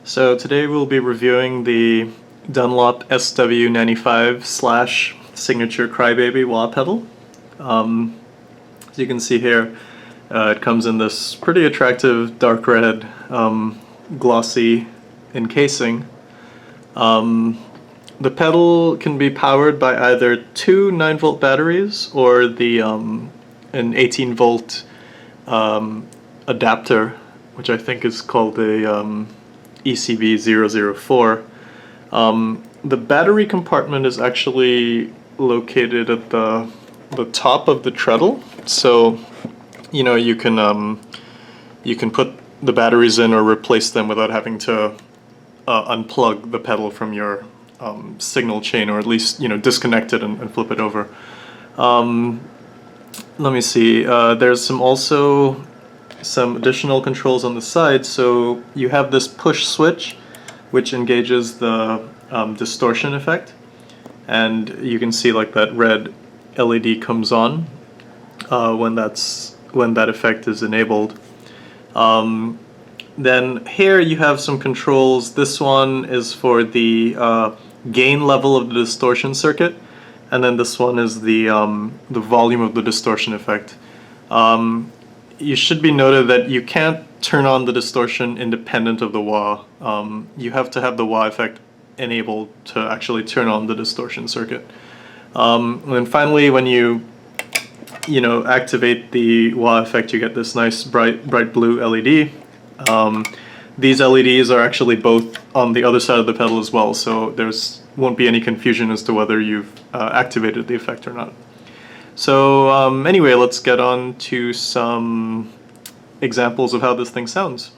So today we'll be reviewing the Dunlop SW-95 slash signature Crybaby wah pedal. As you can see here, it comes in this pretty attractive dark red glossy encasing. The pedal can be powered by either two 9-volt batteries or the an 18-volt adapter, which I think is called the ECB004. The battery compartment is actually located at the top of the treadle, so you know you can put the batteries in or replace them without having to unplug the pedal from your signal chain, or at least disconnect it and flip it over. Let me see. There's also some additional controls on the side. So you have this push switch which engages the distortion effect, and you can see like that red LED comes on when that effect is enabled. Then here you have some controls. This one is for the gain level of the distortion circuit, and then this one is the volume of the distortion effect. You should be noted that you can't turn on the distortion independent of the wah. You have to have the wah effect enabled to actually turn on the distortion circuit. And then finally, when you activate the wah effect, you get this nice bright blue LED. These LEDs are actually both on the other side of the pedal as well, so won't be any confusion as to whether you've activated the effect or not. So anyway, let's get on to some examples of how this thing sounds.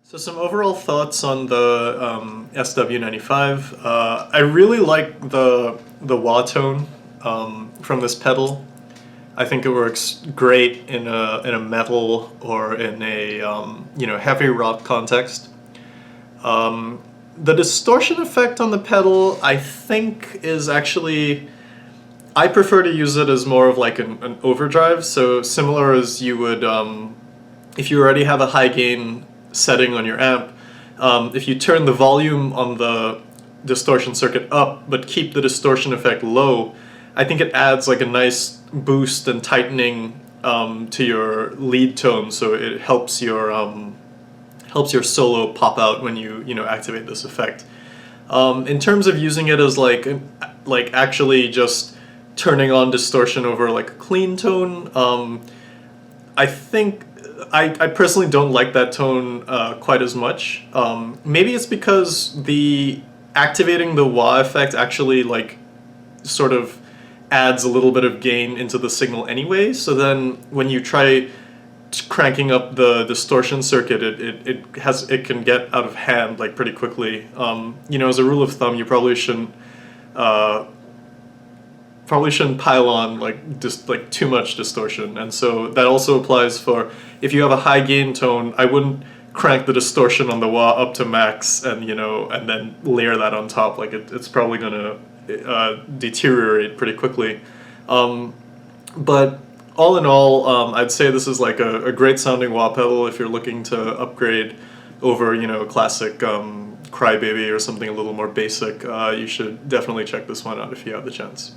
So some overall thoughts on the SW-95. I really like the wah tone from this pedal. I think it works great in a metal or in a heavy rock context. The distortion effect on the pedal, I think, is actually, I prefer to use it as more of like an overdrive. So similar as you would if you already have a high gain setting on your amp, if you turn the volume on the distortion circuit up but keep the distortion effect low, I think it adds like a nice boost and tightening to your lead tone, so it helps your solo pop out when you activate this effect. In terms of using it as like actually just turning on distortion over like a clean tone, I think I personally don't like that tone quite as much. Maybe it's because activating the wah effect actually like sort of adds a little bit of gain into the signal anyway, so then when you try cranking up the distortion circuit, it can get out of hand like pretty quickly. As a rule of thumb, you probably shouldn't pile on like too much distortion, and so that also applies for if you have a high gain tone. I wouldn't crank the distortion on the wah up to max and then layer that on top. Like it's probably gonna deteriorate pretty quickly. But all in all, I'd say this is like a great sounding wah pedal if you're looking to upgrade over a classic Crybaby or something a little more basic. You should definitely check this one out if you have the chance.